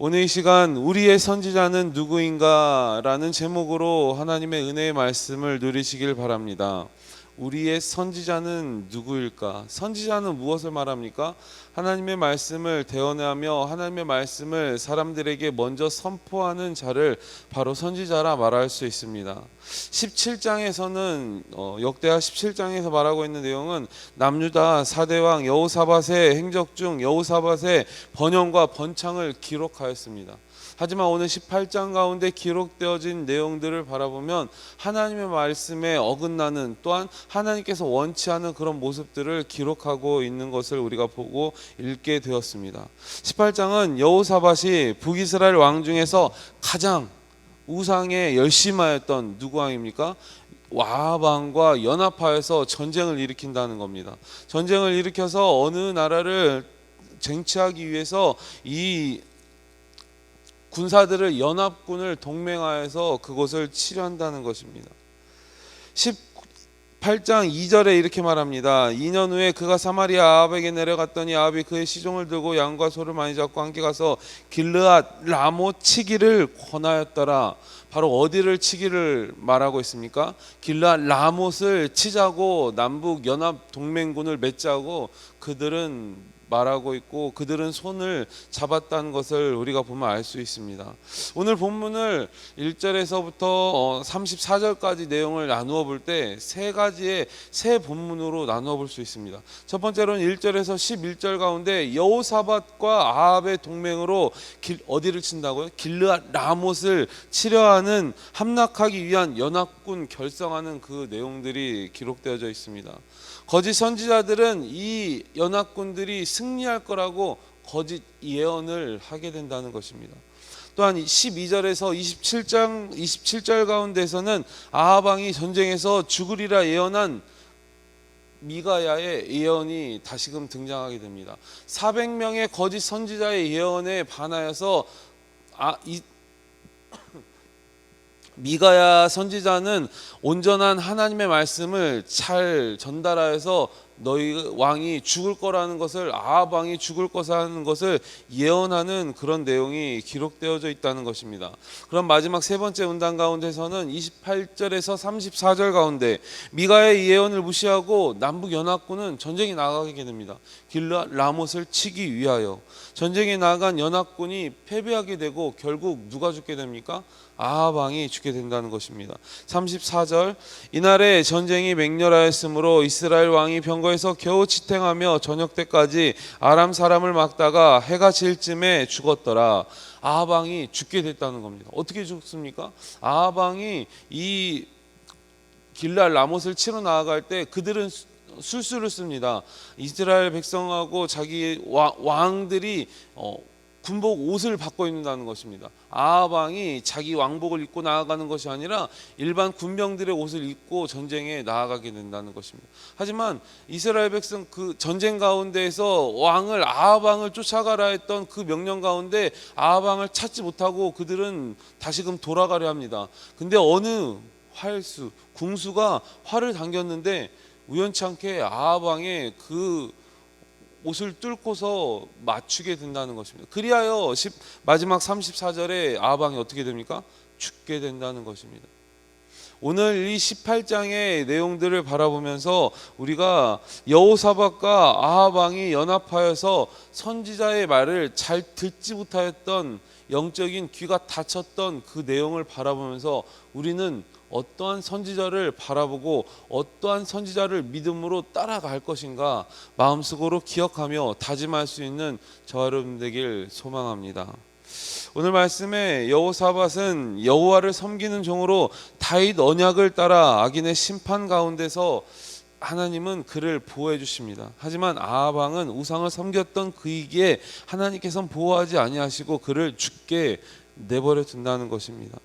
오늘 이 시간 우리의 선지자는 누구인가 라는 제목으로 하나님의 은혜의 말씀을 누리시길 바랍니다. 우리의 선지자는 누구일까? 선지자는 무엇을 말합니까? 하나님의 말씀을 대언하며 하나님의 말씀을 사람들에게 먼저 선포하는 자를 바로 선지자라 말할 수 있습니다. 17장에서는 역대하 17장에서 말하고 있는 내용은 남유다 4대왕 여호사밧의 행적 중 여호사밧의 번영과 번창을 기록하였습니다. 하지만 오늘 18장 가운데 기록되어진 내용들을 바라보면 하나님의 말씀에 어긋나는, 또한 하나님께서 원치 않은 그런 모습들을 기록하고 있는 것을 우리가 보고 읽게 되었습니다. 18장은 여호사밧이 북이스라엘 왕 중에서 가장 우상에 열심하였던 누구 왕입니까? 아합 왕과 연합하여서 전쟁을 일으킨다는 겁니다. 전쟁을 일으켜서 어느 나라를 쟁취하기 위해서 이 군사들을 연합군을 동맹하여서 그곳을 치료한다는 것입니다. 18장 2절에 이렇게 말합니다. 2년 후에 그가 사마리아 아합에게 내려갔더니 아합이 그의 시종을 들고 양과 소를 많이 잡고 함께 가서 길르앗 라못 치기를 권하였더라. 바로 어디를 치기를 말하고 있습니까? 길르앗 라못을 치자고 남북 연합 동맹군을 맺자고 그들은 말하고 있고, 그들은 손을 잡았다는 것을 우리가 보면 알 수 있습니다. 오늘 본문을 1절에서부터 34절까지 내용을 나누어 볼 때 세 가지의 세 본문으로 나누어 볼 수 있습니다. 첫 번째로는 1절에서 11절 가운데 여호사밧과 아합의 동맹으로 어디를 친다고요? 길르앗 라못을 치려하는, 함락하기 위한 연합군 결성하는 그 내용들이 기록되어져 있습니다. 거짓 선지자들은 이 연합군들이 승리할 거라고 거짓 예언을 하게 된다는 것입니다. 또한 12절에서 27절 가운데서는 아합 왕이 전쟁에서 죽으리라 예언한 미가야의 예언이 다시금 등장하게 됩니다. 400명의 거짓 선지자의 예언에 반하여서 미가야 선지자는 온전한 하나님의 말씀을 잘 전달하여서 너희 왕이 죽을 거라는 것을, 아합 왕이 죽을 거라는 것을 예언하는 그런 내용이 기록되어져 있다는 것입니다. 그럼 마지막 세 번째 문단 가운데서는 28절에서 34절 가운데 미가야의 예언을 무시하고 남북 연합군은 전쟁에 나가게 됩니다. 길르앗 라못을 치기 위하여 전쟁에 나간 연합군이 패배하게 되고 결국 누가 죽게 됩니까? 아합 왕이 죽게 된다는 것입니다. 34절, 이날에 전쟁이 맹렬하였으므로 이스라엘 왕이 병거에서 겨우 지탱하며 저녁 때까지 아람 사람을 막다가 해가 질 쯤에 죽었더라. 아합 왕이 죽게 됐다는 겁니다. 어떻게 죽습니까? 아합 왕이 이 길르앗 라못을 치러 나아갈 때 그들은 술수를 씁니다. 이스라엘 백성하고 자기 왕들이 군복 옷을 바꿔 입는다는 것입니다. 아합 왕이 자기 왕복을 입고 나아가는 것이 아니라 일반 군병들의 옷을 입고 전쟁에 나아가게 된다는 것입니다. 하지만 이스라엘 백성 그 전쟁 가운데에서 아합 왕을 쫓아가라 했던 그 명령 가운데 아합 왕을 찾지 못하고 그들은 다시금 돌아가려 합니다. 근데 어느 궁수가 활을 당겼는데 우연치 않게 아합 왕의 그 옷을 뚫고서 맞추게 된다는 것입니다. 그리하여 마지막 34절에 아합 왕이 어떻게 됩니까? 죽게 된다는 것입니다. 오늘 이 18장의 내용들을 바라보면서 우리가 여호사밧과 아합 왕이 연합하여서 선지자의 말을 잘 듣지 못하였던, 영적인 귀가 닫혔던 그 내용을 바라보면서 우리는 어떠한 선지자를 바라보고 어떠한 선지자를 믿음으로 따라갈 것인가 마음속으로 기억하며 다짐할 수 있는 저와 여러분 되길 소망합니다. 오늘 말씀에 여호사밧은 여호와를 섬기는 종으로 다윗 언약을 따라 악인의 심판 가운데서 하나님은 그를 보호해 주십니다. 하지만 아합 왕은 우상을 섬겼던 그이기에 하나님께서는 보호하지 아니하시고 그를 죽게 내버려 둔다는 것입니다.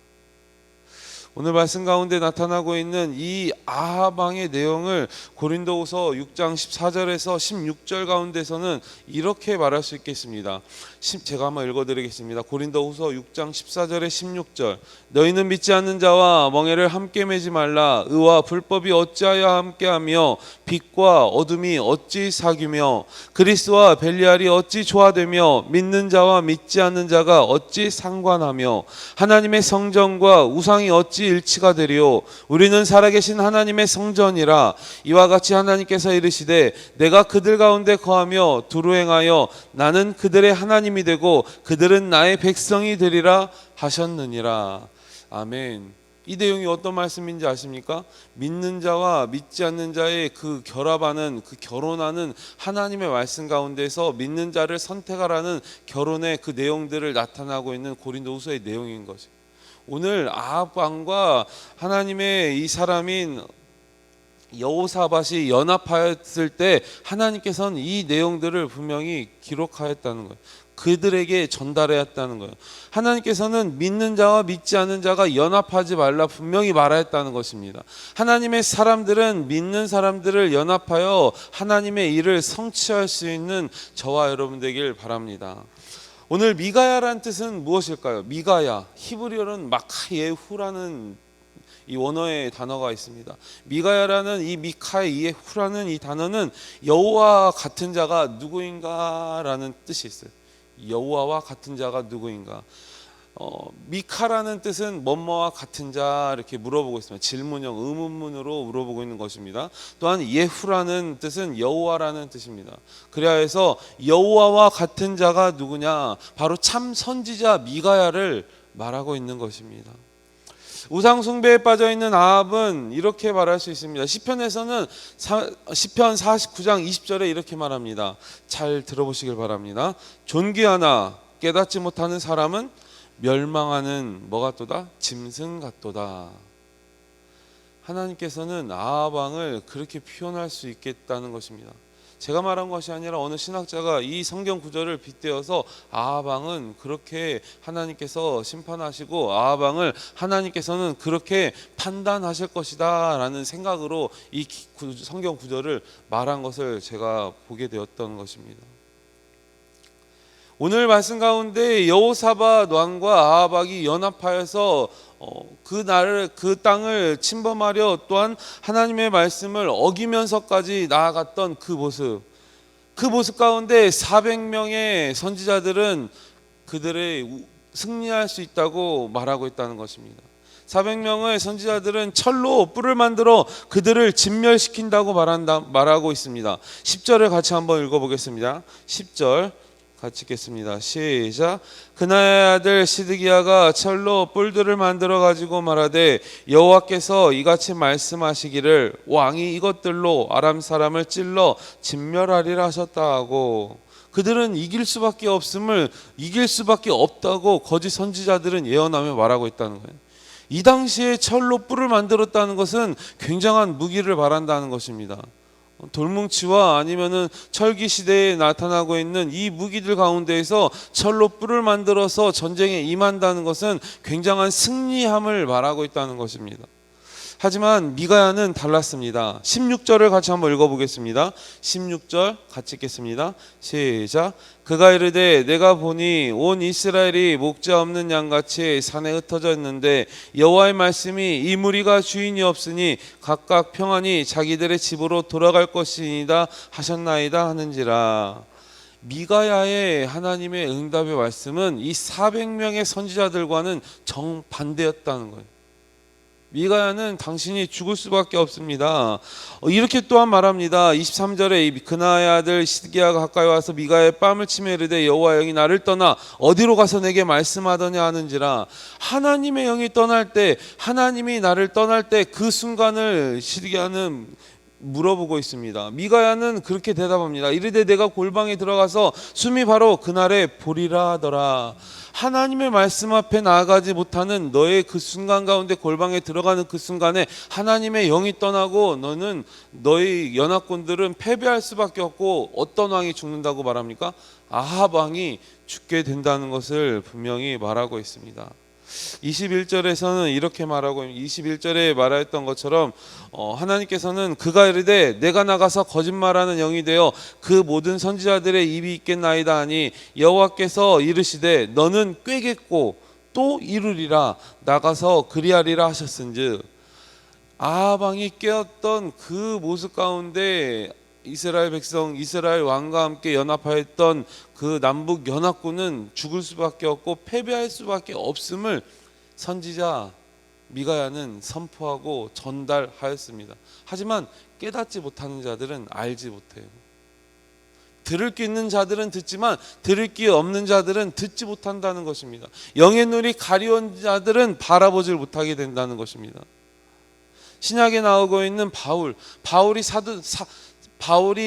오늘 말씀 가운데 나타나고 있는 이 아합 왕의 내용을 고린도후서 6장 14절에서 16절 가운데서는 이렇게 말할 수 있겠습니다. 제가 한번 읽어드리겠습니다. 고린도후서 6장 14절에 16절. 너희는 믿지 않는 자와 멍에를 함께 매지 말라. 의와 불법이 어찌하여 함께하며 빛과 어둠이 어찌 사귀며 그리스와 벨리알이 어찌 조화되며 믿는 자와 믿지 않는 자가 어찌 상관하며 하나님의 성전과 우상이 어찌 일치가 되리요. 우리는 살아계신 하나님의 성전이라. 이와 같이 하나님께서 이르시되 내가 그들 가운데 거하며 두루 행하여 나는 그들의 하나님이 되고 그들은 나의 백성이 되리라 하셨느니라. 아멘. 이 내용이 어떤 말씀인지 아십니까? 믿는 자와 믿지 않는 자의 그 결합하는, 그 결혼하는 하나님의 말씀 가운데서 믿는 자를 선택하라는 결혼의 그 내용들을 나타나고 있는 고린도후서의 내용인 것이. 오늘 아합 왕과 하나님의 이 사람인 여호사밧이 연합하였을 때 하나님께서는 이 내용들을 분명히 기록하였다는 거예요. 그들에게 전달하였다는 거예요. 하나님께서는 믿는 자와 믿지 않는 자가 연합하지 말라 분명히 말하였다는 것입니다. 하나님의 사람들은 믿는 사람들을 연합하여 하나님의 일을 성취할 수 있는 저와 여러분 되길 바랍니다. 오늘 미가야라는 뜻은 무엇일까요? 미가야, 히브리어는 마카예후라는 이 원어의 단어가 있습니다. 미가야라는 이 미카예후라는 이 단어는 여호와 같은 자가 누구인가라는 뜻이 있어요. 여호와와 같은 자가 누구인가. 미카라는 뜻은 뭐뭐와 같은 자 이렇게 물어보고 있습니다. 질문형 의문문으로 물어보고 있는 것입니다. 또한 예후라는 뜻은 여호와라는 뜻입니다. 그래야 해서 여호와와 같은 자가 누구냐, 바로 참 선지자 미가야를 말하고 있는 것입니다. 우상 숭배에 빠져 있는 아합은 이렇게 말할 수 있습니다. 시편에서는 시편 49장 20절에 이렇게 말합니다. 잘 들어보시길 바랍니다. 존귀하나 깨닫지 못하는 사람은 멸망하는 뭐 같도다? 짐승 같도다. 하나님께서는 아합 왕을 그렇게 표현할 수 있겠다는 것입니다. 제가 말한 것이 아니라 어느 신학자가 이 성경 구절을 빗대어서 아합 왕은 그렇게 하나님께서 심판하시고 아합 왕을 하나님께서는 그렇게 판단하실 것이다 라는 생각으로 이 성경 구절을 말한 것을 제가 보게 되었던 것입니다. 오늘 말씀 가운데 여호사밧 왕과 아합 왕이 연합하여서 그 땅을 침범하려 또한 하나님의 말씀을 어기면서까지 나아갔던 그 모습 가운데 400명의 선지자들은 그들의 승리할 수 있다고 말하고 있다는 것입니다. 400명의 선지자들은 철로 뿔을 만들어 그들을 진멸시킨다고 말하고 있습니다. 10절을 같이 한번 읽어보겠습니다. 10절 같이 읽겠습니다. 시작. 그나의 아들 시드기야가 철로 뿔들을 만들어 가지고 말하되 여호와께서 이같이 말씀하시기를 왕이 이것들로 아람 사람을 찔러 진멸하리라 하셨다 하고, 그들은 이길 수밖에 없다고 거짓 선지자들은 예언하며 말하고 있다는 거예요. 이 당시에 철로 뿔을 만들었다는 것은 굉장한 무기를 말한다는 것입니다. 돌뭉치와 아니면은 철기 시대에 나타나고 있는 이 무기들 가운데에서 철로 뿔을 만들어서 전쟁에 임한다는 것은 굉장한 승리함을 말하고 있다는 것입니다. 하지만 미가야는 달랐습니다. 16절을 같이 한번 읽어보겠습니다. 16절 같이 읽겠습니다. 시작. 그가 이르되 내가 보니 온 이스라엘이 목자 없는 양같이 산에 흩어져 있는데 여호와의 말씀이 이 무리가 주인이 없으니 각각 평안히 자기들의 집으로 돌아갈 것이니이다 하셨나이다 하는지라. 미가야의 하나님의 응답의 말씀은 이 400명의 선지자들과는 정반대였다는 거예요. 미가야는 당신이 죽을 수밖에 없습니다. 이렇게 또한 말합니다. 23절에 그나의 아들 시드기야가 가까이 와서 미가야의 뺨을 치며 이르되 여호와 영이 나를 떠나 어디로 가서 내게 말씀하더냐 하는지라. 하나님의 영이 떠날 때, 하나님이 나를 떠날 때 그 순간을 시드기야는 물어보고 있습니다. 미가야는 그렇게 대답합니다. 이르되 내가 골방에 들어가서 숨이 바로 그날에 보리라 하더라. 하나님의 말씀 앞에 나아가지 못하는 너의 그 순간 가운데 골방에 들어가는 그 순간에 하나님의 영이 떠나고 너의 연합군들은 패배할 수밖에 없고 어떤 왕이 죽는다고 말합니까? 아합 왕이 죽게 된다는 것을 분명히 말하고 있습니다. 21절에서는 이렇게 말하고 21절에 말하였던 것처럼 하나님께서는 그가 이르되 내가 나가서 거짓말하는 영이 되어 그 모든 선지자들의 입이 있겠나이다 하니 여호와께서 이르시되 너는 꾀겠고 또 이루리라 나가서 그리하리라 하셨은즉 아합 왕이 깨었던 그 모습 가운데 이스라엘 백성 이스라엘 왕과 함께 연합하였던 그 남북 연합군은 죽을 수밖에 없고 패배할 수밖에 없음을 선지자 미가야는 선포하고 전달하였습니다. 하지만 깨닫지 못하는 자들은 알지 못해요. 들을 게 있는 자들은 듣지만 들을 게 없는 자들은 듣지 못한다는 것입니다. 영의 눈이 가려운 자들은 바라보질 못하게 된다는 것입니다. 신약에 나오고 있는 바울이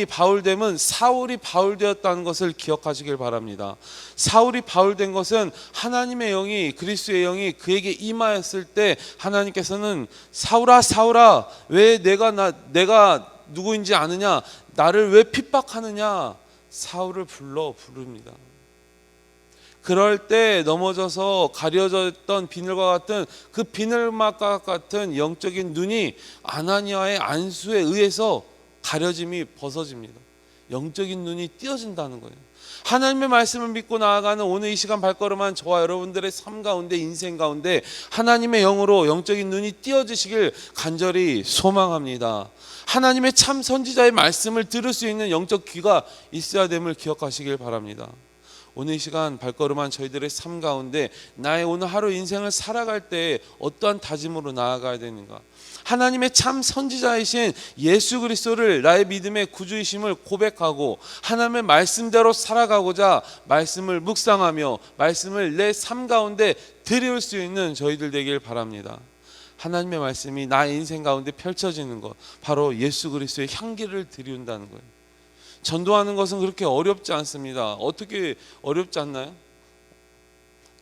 바울됨은 사울이 바울되었다는 것을 기억하시길 바랍니다. 사울이 바울된 것은 하나님의 영이 그리스도의 영이 그에게 임하였을 때 하나님께서는 사울아 사울아 왜 내가 누구인지 아느냐 나를 왜 핍박하느냐 사울을 부릅니다. 그럴 때 넘어져서 가려졌던 비늘과 같은 그 비늘막과 같은 영적인 눈이 아나니아의 안수에 의해서 가려짐이 벗어집니다. 영적인 눈이 띄어진다는 거예요. 하나님의 말씀을 믿고 나아가는 오늘 이 시간 발걸음한 저와 여러분들의 삶 가운데 인생 가운데 하나님의 영으로 영적인 눈이 띄어지시길 간절히 소망합니다. 하나님의 참 선지자의 말씀을 들을 수 있는 영적 귀가 있어야 됨을 기억하시길 바랍니다. 오늘 이 시간 발걸음한 저희들의 삶 가운데 나의 오늘 하루 인생을 살아갈 때 어떠한 다짐으로 나아가야 되는가? 하나님의 참 선지자이신 예수 그리스도를 나의 믿음의 구주이심을 고백하고 하나님의 말씀대로 살아가고자 말씀을 묵상하며 말씀을 내 삶 가운데 드릴 수 있는 저희들 되길 바랍니다. 하나님의 말씀이 나의 인생 가운데 펼쳐지는 것 바로 예수 그리스도의 향기를 드리운다는 거예요. 전도하는 것은 그렇게 어렵지 않습니다. 어떻게 어렵지 않나요?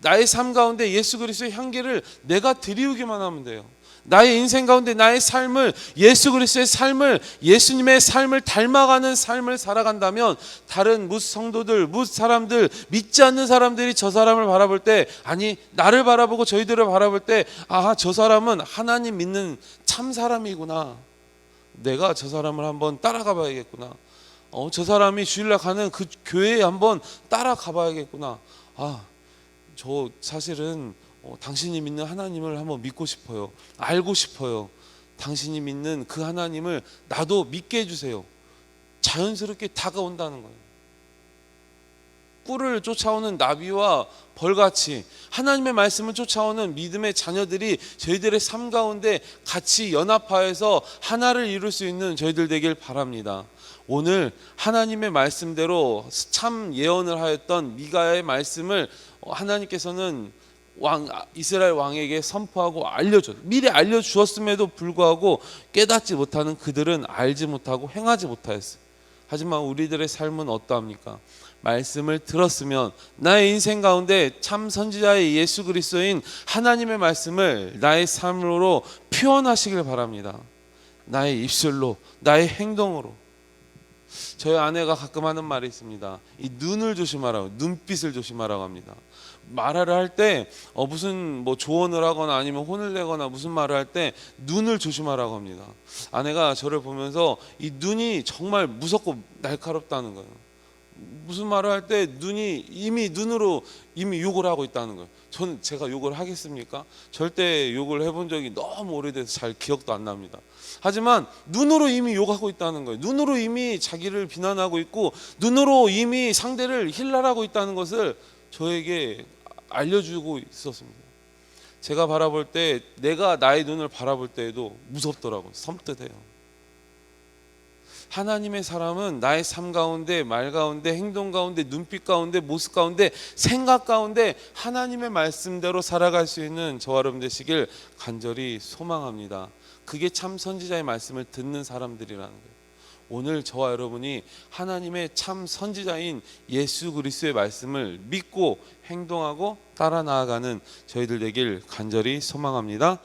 나의 삶 가운데 예수 그리스도의 향기를 내가 드리우기만 하면 돼요. 나의 인생 가운데 나의 삶을 예수 그리스도의 삶을 예수님의 삶을 닮아가는 삶을 살아간다면 다른 뭇 성도들 뭇 사람들 믿지 않는 사람들이 저 사람을 바라볼 때 아니 나를 바라보고 저희들을 바라볼 때 아 저 사람은 하나님 믿는 참 사람이구나. 내가 저 사람을 한번 따라가 봐야겠구나. 저 사람이 주일날 가는 그 교회에 한번 따라가 봐야겠구나. 저 사실은 당신이 믿는 하나님을 한번 믿고 싶어요. 알고 싶어요. 당신이 믿는 그 하나님을 나도 믿게 해주세요. 자연스럽게 다가온다는 거예요. 꿀을 쫓아오는 나비와 벌같이 하나님의 말씀을 쫓아오는 믿음의 자녀들이 저희들의 삶 가운데 같이 연합하여서 하나를 이룰 수 있는 저희들 되길 바랍니다. 오늘 하나님의 말씀대로 참 예언을 하였던 미가의 말씀을 하나님께서는 이스라엘 왕에게 선포하고 미리 알려주었음에도 불구하고 깨닫지 못하는 그들은 알지 못하고 행하지 못하였어요. 하지만 우리들의 삶은 어떠합니까? 말씀을 들었으면 나의 인생 가운데 참 선지자의 예수 그리스도인 하나님의 말씀을 나의 삶으로 표현하시길 바랍니다. 나의 입술로 나의 행동으로. 저희 아내가 가끔 하는 말이 있습니다. 이 눈을 조심하라고, 눈빛을 조심하라고 합니다. 말을 할 때 무슨 조언을 하거나 아니면 혼을 내거나 무슨 말을 할 때 눈을 조심하라고 합니다. 아내가 저를 보면서 이 눈이 정말 무섭고 날카롭다는 거예요. 무슨 말을 할 때 눈으로 이미 욕을 하고 있다는 거예요. 저는 제가 욕을 하겠습니까? 절대 욕을 해본 적이 너무 오래돼서 잘 기억도 안 납니다. 하지만 눈으로 이미 욕하고 있다는 거예요. 눈으로 이미 자기를 비난하고 있고 눈으로 이미 상대를 힐날하고 있다는 것을 저에게 알려주고 있었습니다. 제가 바라볼 때 내가 나의 눈을 바라볼 때에도 무섭더라고요. 섬뜩해요. 하나님의 사람은 나의 삶 가운데 말 가운데 행동 가운데 눈빛 가운데 모습 가운데 생각 가운데 하나님의 말씀대로 살아갈 수 있는 저와 여러분 되시길 간절히 소망합니다. 그게 참 선지자의 말씀을 듣는 사람들이라는 거예요. 오늘 저와 여러분이 하나님의 참 선지자인 예수 그리스도의 말씀을 믿고 행동하고 따라 나아가는 저희들 되길 간절히 소망합니다.